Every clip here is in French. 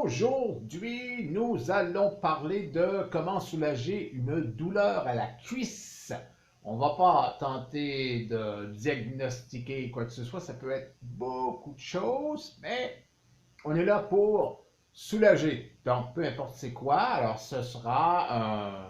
Aujourd'hui, nous allons parler de comment soulager une douleur à la cuisse. On ne va pas tenter de diagnostiquer quoi que ce soit, ça peut être beaucoup de choses, mais on est là pour soulager. Donc, peu importe c'est quoi, alors ce sera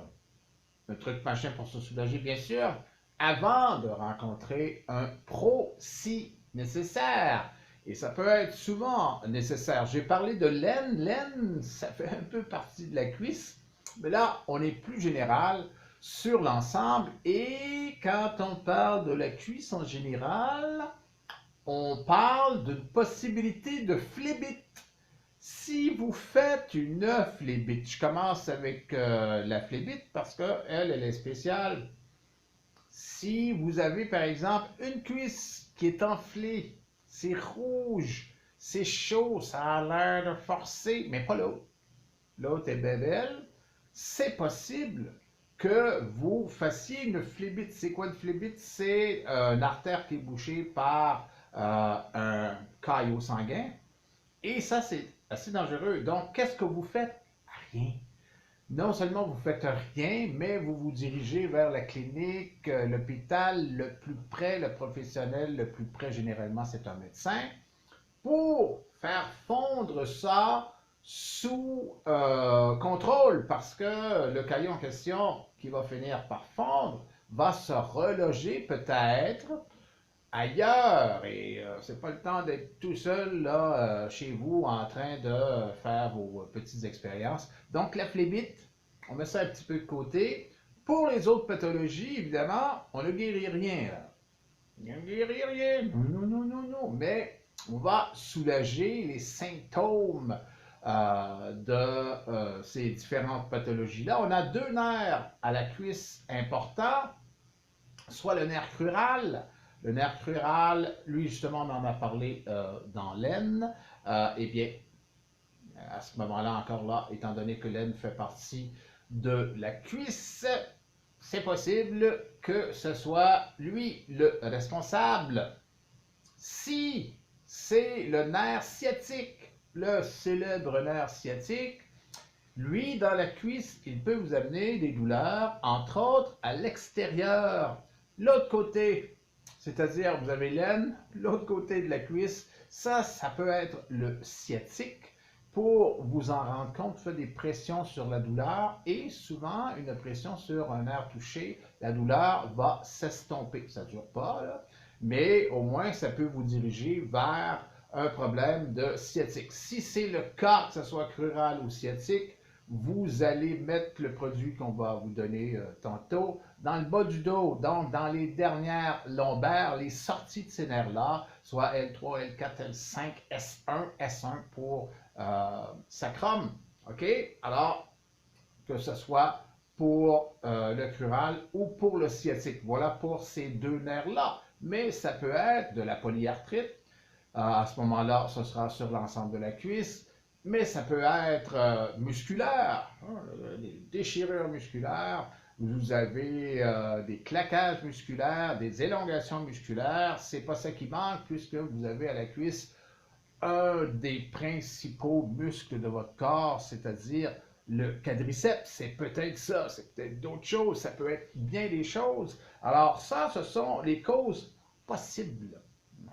un truc machin pour se soulager, bien sûr, avant de rencontrer un pro si nécessaire. Et ça peut être souvent nécessaire. J'ai parlé de l'aine. L'aine, ça fait un peu partie de la cuisse. Mais là, on est plus général sur l'ensemble. Et quand on parle de la cuisse en général, on parle d'une possibilité de phlébite. Si vous faites une phlébite, je commence avec la phlébite parce qu'elle est spéciale. Si vous avez par exemple une cuisse qui est enflée, c'est rouge, c'est chaud, ça a l'air de forcer, mais pas l'autre. L'autre est belle. C'est possible que vous fassiez une phlébite. C'est quoi une phlébite? C'est une artère qui est bouchée par un caillot sanguin. Et ça, c'est assez dangereux. Donc, qu'est-ce que vous faites? Rien. Non seulement vous ne faites rien, mais vous vous dirigez vers la clinique, l'hôpital le plus près, le professionnel le plus près, généralement c'est un médecin, pour faire fondre ça sous contrôle, parce que le caillot en question qui va finir par fondre va se reloger peut-être ailleurs. Et c'est pas le temps d'être tout seul là, chez vous en train de faire vos petites expériences. Donc la phlébite, on met ça un petit peu de côté. Pour les autres pathologies, évidemment, on ne guérit rien. Là. On ne guérit rien. Non, non, non, non, non. Mais on va soulager les symptômes de ces différentes pathologies-là. On a deux nerfs à la cuisse importants, soit le nerf crural. Le nerf crural, lui justement, on en a parlé dans l'aine. Eh bien, à ce moment-là, encore là, étant donné que l'aine fait partie de la cuisse, c'est possible que ce soit lui le responsable. Si c'est le nerf sciatique, le célèbre nerf sciatique, lui, dans la cuisse, il peut vous amener des douleurs, entre autres à l'extérieur. L'autre côté, c'est-à-dire vous avez l'aine, l'autre côté de la cuisse, ça peut être le sciatique. Pour vous en rendre compte, faites des pressions sur la douleur et souvent une pression sur un nerf touché, la douleur va s'estomper. Ça ne dure pas, là, mais au moins ça peut vous diriger vers un problème de sciatique. Si c'est le cas, que ce soit crural ou sciatique, vous allez mettre le produit qu'on va vous donner tantôt dans le bas du dos, donc dans les dernières lombaires, les sorties de ces nerfs-là, soit L3, L4, L5, S1, S1 pour sacrum. OK? Alors, que ce soit pour le crural ou pour le sciatique. Voilà pour ces deux nerfs-là. Mais ça peut être de la polyarthrite. À ce moment-là, ce sera sur l'ensemble de la cuisse. Mais ça peut être musculaire, des déchirures musculaires, vous avez des claquages musculaires, des élongations musculaires. C'est pas ça qui manque puisque vous avez à la cuisse un des principaux muscles de votre corps, c'est-à-dire le quadriceps. C'est peut-être ça, c'est peut-être d'autres choses, ça peut être bien des choses. Alors ça, ce sont les causes possibles.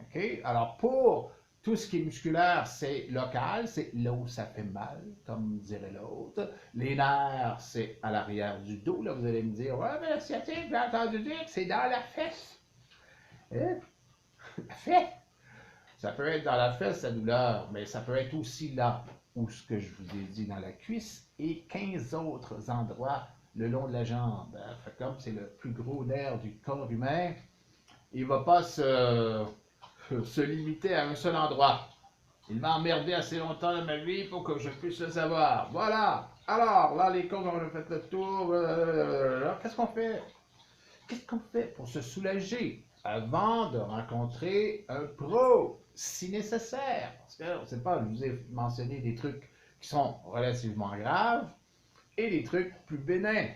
OK? Alors pour tout ce qui est musculaire, c'est local, c'est là où ça fait mal, comme dirait l'autre. Les nerfs, c'est à l'arrière du dos. Là, vous allez me dire, ouais, mais la sciatique, j'ai entendu dire que c'est dans la fesse. Hein? La fesse? Ça peut être dans la fesse, la douleur, mais ça peut être aussi là où ce que je vous ai dit dans la cuisse et 15 autres endroits le long de la jambe. Fait comme c'est le plus gros nerf du corps humain, il ne va pas se limiter à un seul endroit. Il m'a emmerdé assez longtemps dans ma vie pour que je puisse le savoir. Voilà. Alors, là, les cons, on a fait le tour. Qu'est-ce qu'on fait? Qu'est-ce qu'on fait pour se soulager avant de rencontrer un pro, si nécessaire? Parce que, on ne sait pas, je vous ai mentionné des trucs qui sont relativement graves et des trucs plus bénins.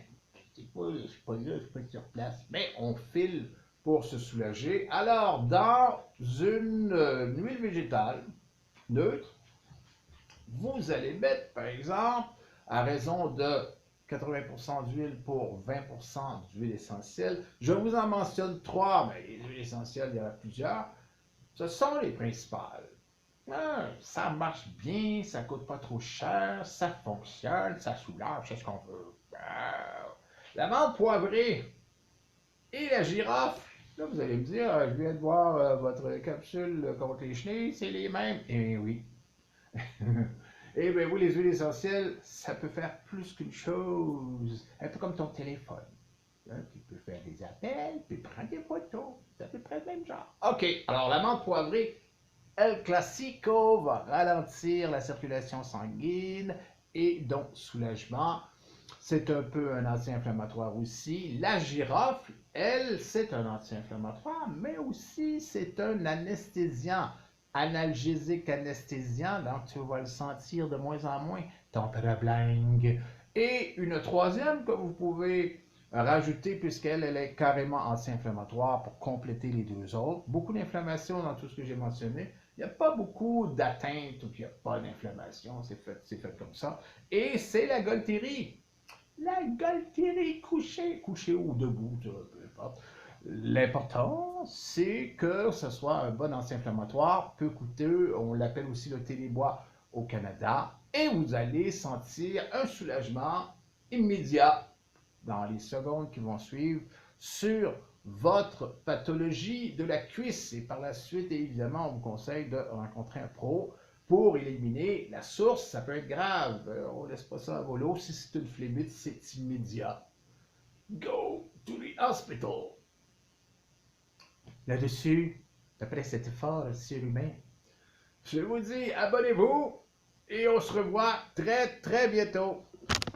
Je ne suis pas là, je ne suis pas sur place, mais on file pour se soulager. Alors, dans une huile végétale neutre, vous allez mettre, par exemple, à raison de 80% d'huile pour 20% d'huile essentielle. Je vous en mentionne trois, mais les huiles essentielles, il y en a plusieurs. Ce sont les principales. Ça marche bien, ça ne coûte pas trop cher, ça fonctionne, ça soulage, c'est ce qu'on veut. La menthe poivrée et la girofle. Là, vous allez me dire, je viens de voir votre capsule contre les chenilles, c'est les mêmes. Eh oui. Eh bien oui, les huiles essentielles, ça peut faire plus qu'une chose. Un peu comme ton téléphone. Hein, tu peux faire des appels, puis prendre des photos. C'est à peu près le même genre. OK, alors la menthe poivrée, El Clasico va ralentir la circulation sanguine et donc soulagement. C'est un peu un anti-inflammatoire aussi. La girofle, elle, c'est un anti-inflammatoire, mais aussi c'est un anesthésiant, analgésique anesthésiant, donc tu vas le sentir de moins en moins, ton problème. Et une troisième que vous pouvez rajouter, puisqu'elle elle est carrément anti-inflammatoire pour compléter les deux autres. Beaucoup d'inflammation dans tout ce que j'ai mentionné. Il n'y a pas beaucoup d'atteintes ou qu'il n'y a pas d'inflammation, c'est fait comme ça. Et c'est la Golterie. La Galtieri couché ou debout, peu importe. L'important, c'est que ce soit un bon anti-inflammatoire, peu coûteux, on l'appelle aussi le télébois au Canada, et vous allez sentir un soulagement immédiat dans les secondes qui vont suivre sur votre pathologie de la cuisse. Et par la suite, évidemment, on vous conseille de rencontrer un pro pour éliminer la source. Ça peut être grave. On ne laisse pas ça à volo. Si c'est une phlébite, c'est immédiat. Go to the hospital. Là-dessus, après cet effort surhumain, je vous dis abonnez-vous et on se revoit très très bientôt.